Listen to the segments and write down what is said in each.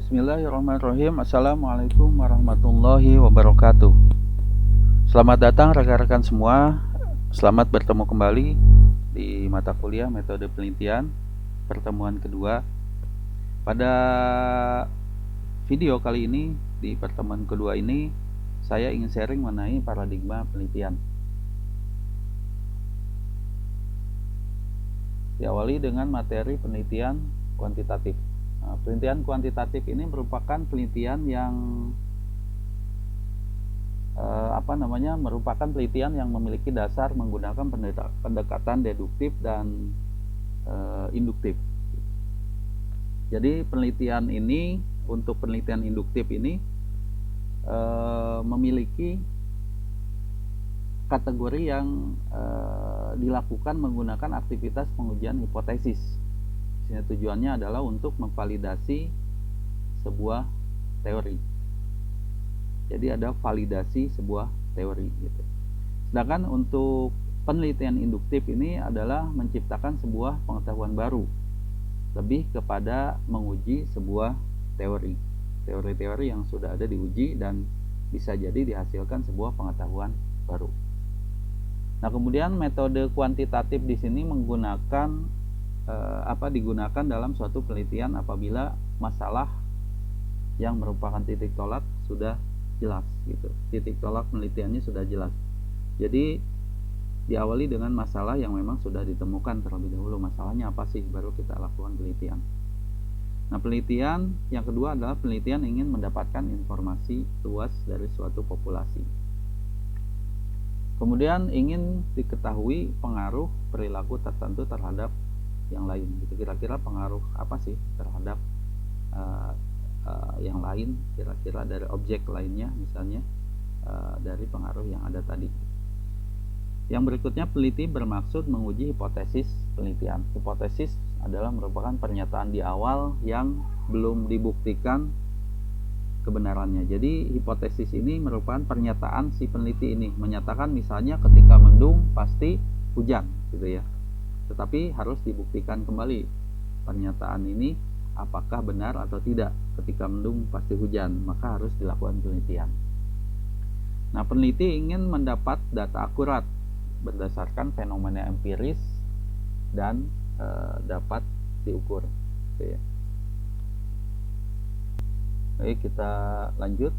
Bismillahirrahmanirrahim. Assalamualaikum warahmatullahi wabarakatuh. Selamat datang rekan-rekan semua. Selamat bertemu kembali di mata kuliah metode penelitian pertemuan kedua. Pada video kali ini, di pertemuan kedua ini, saya ingin sharing mengenai paradigma penelitian. Diawali dengan materi penelitian kuantitatif. Penelitian kuantitatif ini merupakan penelitian yang merupakan penelitian yang memiliki dasar menggunakan pendekatan deduktif dan induktif. Jadi penelitian ini, untuk penelitian induktif ini memiliki kategori yang dilakukan menggunakan aktivitas pengujian hipotesis. Tujuannya adalah untuk memvalidasi sebuah teori. Jadi ada validasi sebuah teori gitu. Sedangkan untuk penelitian induktif ini adalah menciptakan sebuah pengetahuan baru, lebih kepada menguji sebuah teori. Teori-teori yang sudah ada diuji dan bisa jadi dihasilkan sebuah pengetahuan baru. Nah, kemudian metode kuantitatif di sini digunakan dalam suatu penelitian apabila masalah yang merupakan titik tolak sudah jelas gitu. Titik tolak penelitiannya sudah jelas. Jadi diawali dengan masalah yang memang sudah ditemukan terlebih dahulu. Masalahnya apa sih, baru kita lakukan penelitian. Nah, penelitian yang kedua adalah penelitian ingin mendapatkan informasi luas dari suatu populasi. Kemudian ingin diketahui pengaruh perilaku tertentu terhadap yang lain. Gitu. Kira-kira pengaruh apa sih terhadap yang lain, kira-kira dari objek lainnya, misalnya dari pengaruh yang ada tadi. Yang berikutnya, peneliti bermaksud menguji hipotesis penelitian. Hipotesis adalah merupakan pernyataan di awal yang belum dibuktikan kebenarannya. Jadi hipotesis ini merupakan pernyataan si peneliti ini, menyatakan misalnya ketika mendung pasti hujan gitu ya. Tetapi harus dibuktikan kembali pernyataan ini apakah benar atau tidak. Ketika mendung pasti hujan, maka harus dilakukan penelitian. Nah, peneliti ingin mendapat data akurat berdasarkan fenomena empiris dan dapat diukur gitu ya. Baik, kita lanjut.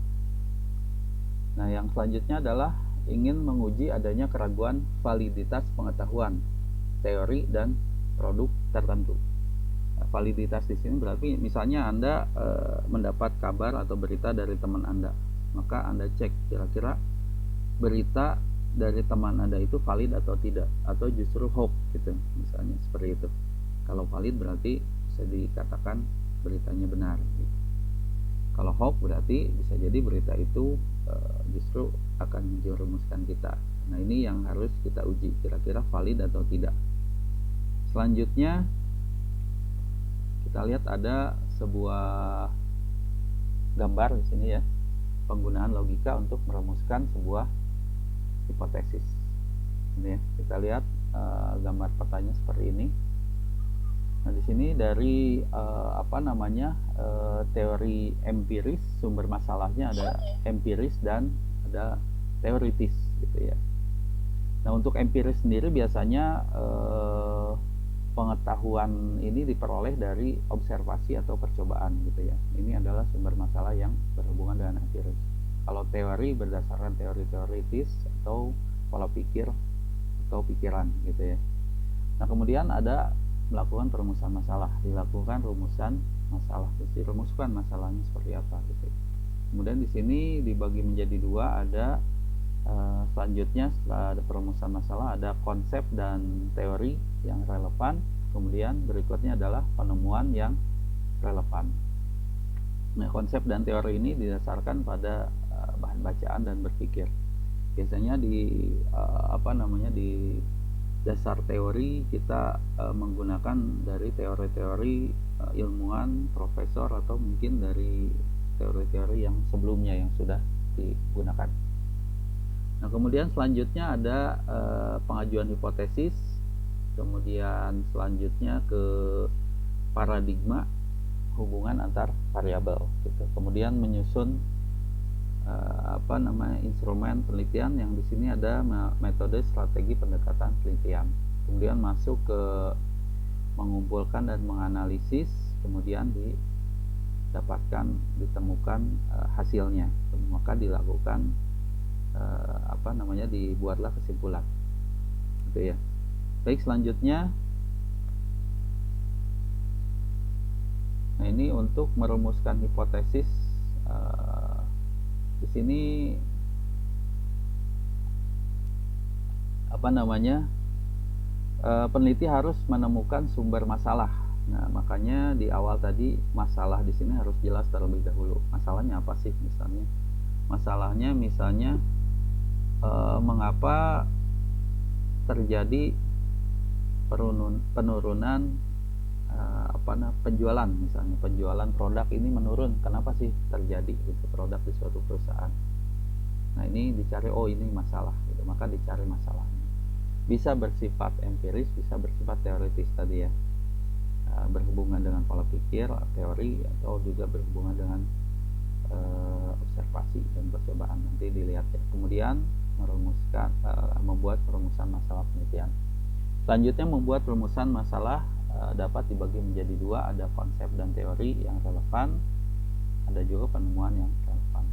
Nah, yang selanjutnya adalah ingin menguji adanya keraguan validitas pengetahuan, teori dan produk tertentu. Validitas di sini berarti misalnya Anda mendapat kabar atau berita dari teman Anda, maka Anda cek kira-kira berita dari teman Anda itu valid atau tidak, atau justru hoax gitu, misalnya seperti itu. Kalau valid berarti bisa dikatakan beritanya benar. Gitu. Kalau hoax berarti bisa jadi berita itu justru akan menjerumuskan kita. Nah, ini yang harus kita uji, kira-kira valid atau tidak. Selanjutnya kita lihat ada sebuah gambar di sini ya, penggunaan logika untuk merumuskan sebuah hipotesis. Ini ya, kita lihat gambar petanya seperti ini. Nah, di sini dari teori empiris, sumber masalahnya ada empiris dan ada teoritis gitu ya. Nah, untuk empiris sendiri biasanya pengetahuan ini diperoleh dari observasi atau percobaan gitu ya. Ini adalah sumber masalah yang berhubungan dengan empiris. Kalau teori berdasarkan teori teoritis atau pola pikir atau pikiran gitu ya. Nah, kemudian ada melakukan perumusan masalah, dilakukan rumusan masalah, dirumuskan masalahnya seperti apa gitu. Kemudian di sini dibagi menjadi dua, ada selanjutnya setelah ada perumusan masalah ada konsep dan teori yang relevan, kemudian berikutnya adalah penemuan yang relevan. Nah, konsep dan teori ini didasarkan pada bahan bacaan dan berpikir. Biasanya di dasar teori kita menggunakan dari teori-teori ilmuwan, profesor, atau mungkin dari teori-teori yang sebelumnya yang sudah digunakan. Nah, kemudian selanjutnya ada pengajuan hipotesis, kemudian selanjutnya ke paradigma, hubungan antar variabel gitu. Kemudian menyusun instrumen penelitian yang di sini ada metode strategi pendekatan penelitian. Kemudian masuk ke mengumpulkan dan menganalisis, kemudian ditemukan hasilnya, maka dilakukan dibuatlah kesimpulan gitu ya. Baik, selanjutnya ini untuk merumuskan hipotesis. Di sini peneliti harus menemukan sumber masalah. Nah, makanya di awal tadi masalah di sini harus jelas terlebih dahulu. Masalahnya apa sih misalnya? Masalahnya misalnya mengapa terjadi penurunan penjualan, misalnya penjualan produk ini menurun, kenapa sih terjadi gitu produk di suatu perusahaan. Nah, ini dicari, ini masalah gitu, maka dicari masalahnya. Bisa bersifat empiris, bisa bersifat teoritis tadi ya, berhubungan dengan pola pikir, teori, atau juga berhubungan dengan observasi dan percobaan, nanti dilihat ya. Kemudian membuat perumusan masalah penelitian. Selanjutnya membuat perumusan masalah dapat dibagi menjadi dua, ada konsep dan teori yang relevan, ada juga penemuan yang relevan.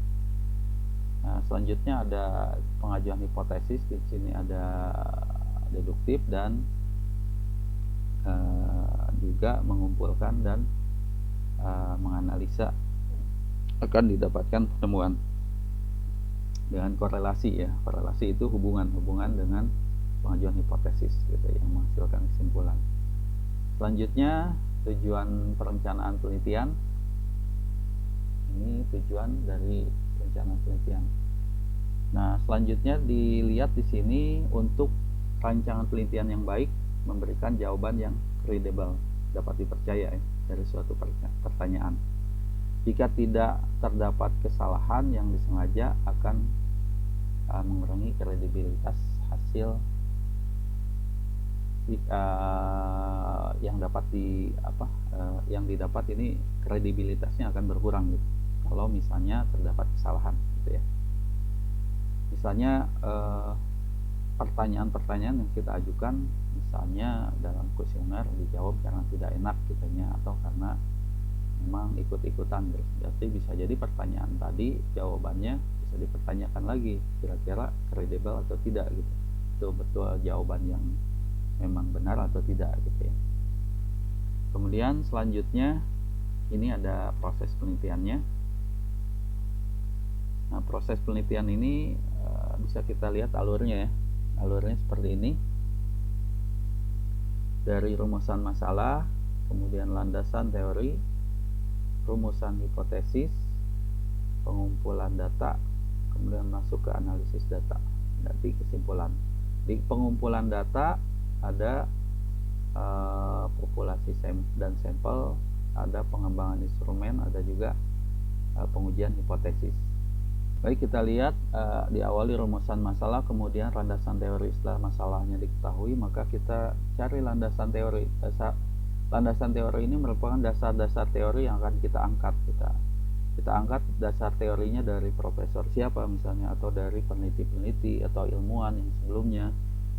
Nah, selanjutnya ada pengajuan hipotesis. Di sini ada deduktif dan juga mengumpulkan dan menganalisa, akan didapatkan penemuan dengan korelasi ya. Korelasi itu hubungan dengan pengajuan hipotesis gitu, yang menghasilkan kesimpulan. Selanjutnya tujuan perencanaan penelitian. Ini tujuan dari perencanaan penelitian. Nah, selanjutnya dilihat di sini, untuk rancangan penelitian yang baik memberikan jawaban yang kredibel, dapat dipercaya ya, dari suatu pertanyaan. Jika tidak terdapat kesalahan yang disengaja, akan mengurangi kredibilitas hasil yang didapat. Ini kredibilitasnya akan berkurang gitu kalau misalnya terdapat kesalahan gitu ya. Misalnya pertanyaan-pertanyaan yang kita ajukan, misalnya dalam kuesioner dijawab karena tidak enak gitunya, atau karena memang ikut-ikutan gitu. Jadi bisa jadi pertanyaan tadi jawabannya bisa dipertanyakan lagi, kira-kira kredibel atau tidak gitu, betul-betul jawaban yang memang benar atau tidak gitu ya. Kemudian selanjutnya ini ada proses penelitiannya. Nah, proses penelitian ini bisa kita lihat alurnya ya. Alurnya seperti ini. Dari rumusan masalah, kemudian landasan teori, rumusan hipotesis, pengumpulan data, kemudian masuk ke analisis data, nanti kesimpulan. Di pengumpulan data ada populasi dan sampel, ada pengembangan instrumen, ada juga pengujian hipotesis. Baik, kita lihat diawali rumusan masalah, kemudian landasan teori. Setelah masalahnya diketahui, maka kita cari landasan teori. Landasan teori ini merupakan dasar-dasar teori yang akan kita angkat. Kita angkat dasar teorinya dari profesor siapa misalnya, atau dari peneliti-peneliti atau ilmuwan yang sebelumnya.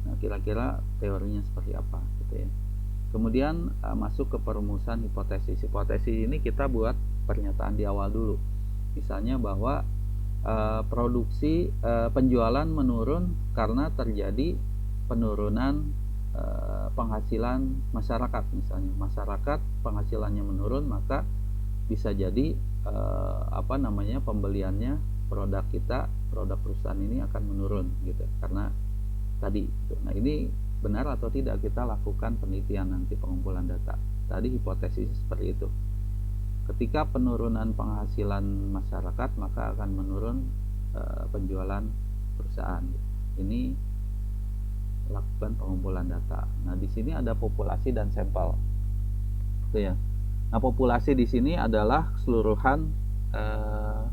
Nah, kira-kira teorinya seperti apa gitu ya. Kemudian masuk ke perumusan hipotesis. Hipotesis ini kita buat pernyataan di awal dulu. Misalnya bahwa produksi penjualan menurun karena terjadi penurunan penghasilan masyarakat. Misalnya masyarakat penghasilannya menurun, maka bisa jadi pembeliannya produk perusahaan ini akan menurun gitu, karena tadi gitu. Nah, ini benar atau tidak, kita lakukan penelitian nanti, pengumpulan data. Tadi hipotesis seperti itu. Ketika penurunan penghasilan masyarakat, maka akan menurun penjualan perusahaan. Ini lakukan pengumpulan data. Nah, di sini ada populasi dan sampel. Itu ya. Nah, populasi di sini adalah keseluruhan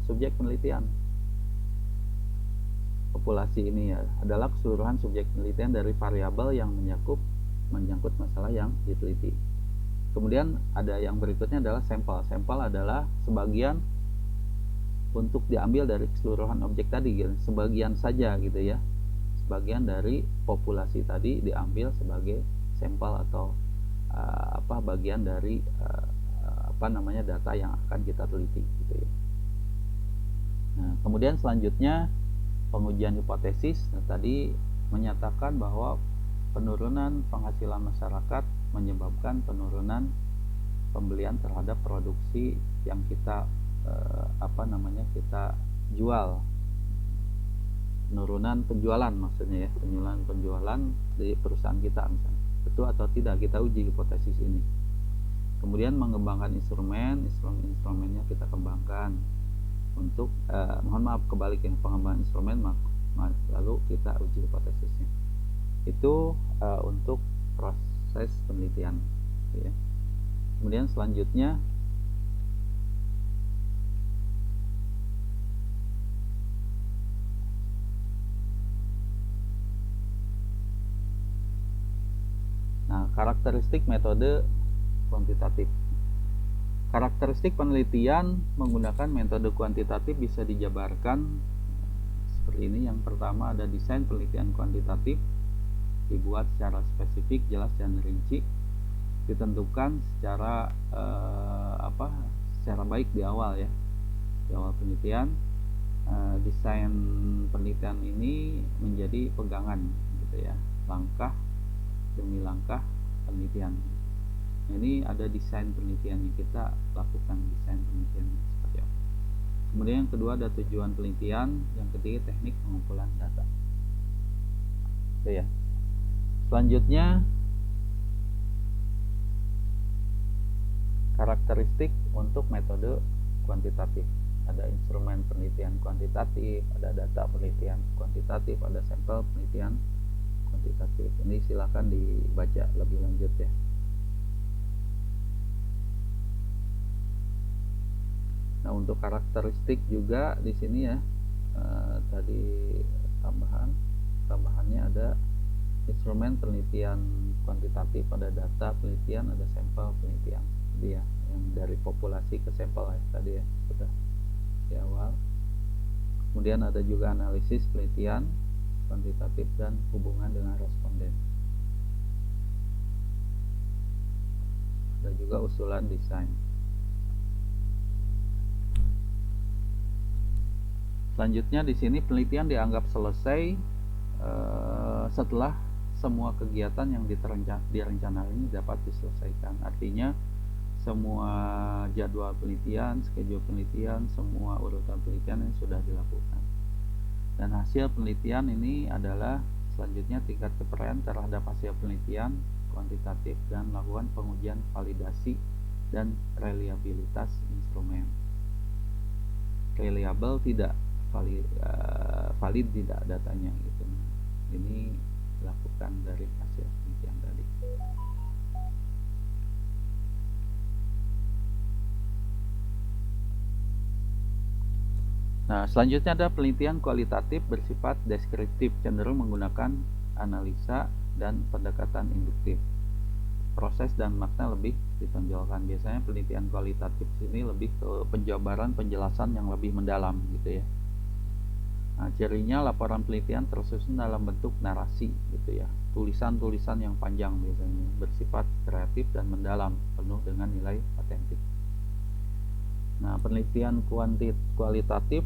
subjek penelitian. Populasi ini ya adalah keseluruhan subjek penelitian dari variabel yang menyangkut masalah yang diteliti. Kemudian ada yang berikutnya adalah sampel. Sampel adalah sebagian untuk diambil dari keseluruhan objek tadi, gitu. Sebagian saja gitu ya. Sebagian dari populasi tadi diambil sebagai sampel atau bagian dari data yang akan kita teliti gitu ya. Nah, kemudian selanjutnya pengujian hipotesis. Nah, tadi menyatakan bahwa penurunan penghasilan masyarakat menyebabkan penurunan pembelian terhadap produksi yang kita kita jual. Penurunan penjualan maksudnya ya, penurunan penjualan di perusahaan kita misalnya. Betul atau tidak, kita uji hipotesis ini. Kemudian mengembangkan instrumennya kita kembangkan untuk pengembangan instrumen, lalu kita uji hipotesisnya. Itu untuk proses penelitian ya. Kemudian selanjutnya karakteristik metode kuantitatif. Karakteristik penelitian menggunakan metode kuantitatif bisa dijabarkan seperti ini. Yang pertama ada desain penelitian kuantitatif, dibuat secara spesifik, jelas dan rinci, ditentukan secara secara baik di awal ya, di awal penelitian. Desain penelitian ini menjadi pegangan gitu ya, langkah demi langkah penelitian. Nah, ini ada desain penelitian yang kita lakukan, desain penelitian seperti apa. Kemudian yang kedua ada tujuan penelitian, yang ketiga teknik pengumpulan data. Oke ya. Selanjutnya karakteristik untuk metode kuantitatif. Ada instrumen penelitian kuantitatif, ada data penelitian kuantitatif, ada sampel penelitian kuantitatif. Ini silakan dibaca lebih lanjut ya. Nah, untuk karakteristik juga di sini ya, tadi tambahannya ada instrumen penelitian kuantitatif, ada data penelitian, ada sampel penelitian. Jadi ya, yang dari populasi ke sampel ya tadi ya, sudah di awal. Kemudian ada juga analisis penelitian kuantitatif dan hubungan dengan responden. Ada juga usulan desain. Selanjutnya di sini penelitian dianggap selesai setelah semua kegiatan yang direncanakan ini dapat diselesaikan. Artinya semua jadwal penelitian, schedule penelitian, semua urutan penelitian yang sudah dilakukan. Dan hasil penelitian ini adalah selanjutnya tingkat kepercayaan terhadap hasil penelitian kuantitatif dan melakukan pengujian validasi dan reliabilitas instrumen. Reliable tidak, valid tidak datanya gitu. Ini dilakukan dari hasil penelitian tadi. Nah, selanjutnya ada penelitian kualitatif bersifat deskriptif, cenderung menggunakan analisa dan pendekatan induktif. Proses dan makna lebih ditonjolkan. Biasanya penelitian kualitatif ini lebih ke penjabaran, penjelasan yang lebih mendalam gitu ya. Nah, cirinya laporan penelitian tersusun dalam bentuk narasi gitu ya. Tulisan-tulisan yang panjang biasanya, bersifat kreatif dan mendalam, penuh dengan nilai otentik. Nah, penelitian kualitatif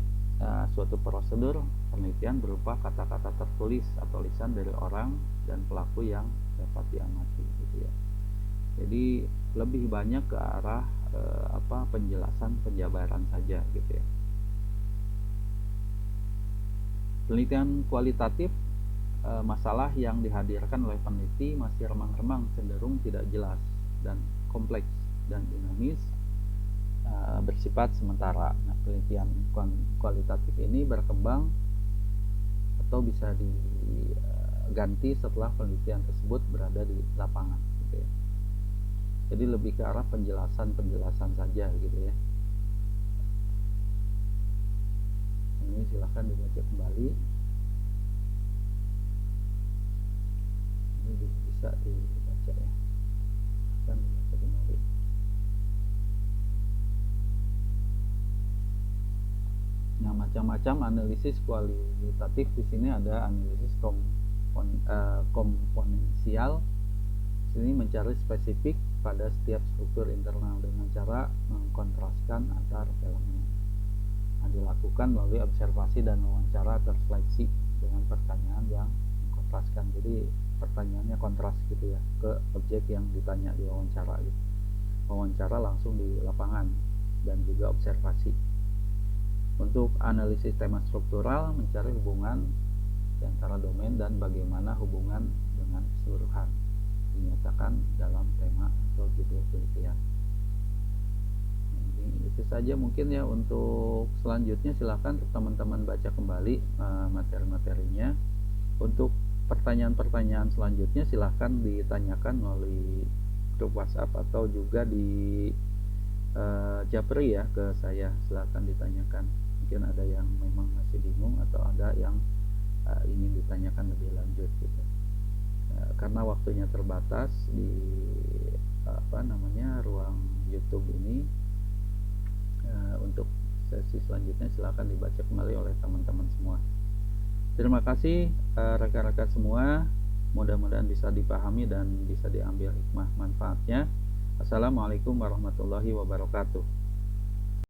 suatu prosedur penelitian berupa kata-kata tertulis atau lisan dari orang dan pelaku yang dapat diamati gitu ya. Jadi lebih banyak ke arah penjelasan, penjabaran saja gitu ya. Penelitian kualitatif, masalah yang dihadirkan oleh peneliti masih remang-remang, cenderung tidak jelas dan kompleks dan dinamis, bersifat sementara. Nah, penelitian kualitatif ini berkembang atau bisa diganti setelah penelitian tersebut berada di lapangan gitu ya. Jadi lebih ke arah penjelasan saja gitu ya. Ini silahkan dibaca kembali. Ini bisa dibaca ya. Silahkan dibaca kembali. Nah, macam-macam analisis kualitatif di sini ada analisis komponensial. Sini mencari spesifik pada setiap struktur internal dengan cara mengkontraskan antar elemen. Nah, dilakukan melalui observasi dan wawancara terseleksi dengan pertanyaan yang mengkontraskan. Jadi pertanyaannya kontras gitu ya ke objek yang ditanya di wawancara gitu. Wawancara langsung di lapangan dan juga observasi. Untuk analisis tema struktural, mencari hubungan di antara domain dan bagaimana hubungan dengan keseluruhan dinyatakan dalam tema atau judul penelitian. Ini itu saja mungkin ya. Untuk selanjutnya silakan teman-teman baca kembali materi-materinya. Untuk pertanyaan-pertanyaan selanjutnya silahkan ditanyakan melalui grup WhatsApp atau juga di Japri ya ke saya, silahkan ditanyakan. Mungkin ada yang memang masih bingung atau ada yang ingin ditanyakan lebih lanjut gitu. Karena waktunya terbatas di ruang YouTube ini, untuk sesi selanjutnya silahkan dibaca kembali oleh teman-teman semua. Terima kasih rekan-rekan semua, mudah-mudahan bisa dipahami dan bisa diambil hikmah manfaatnya. Assalamualaikum warahmatullahi wabarakatuh.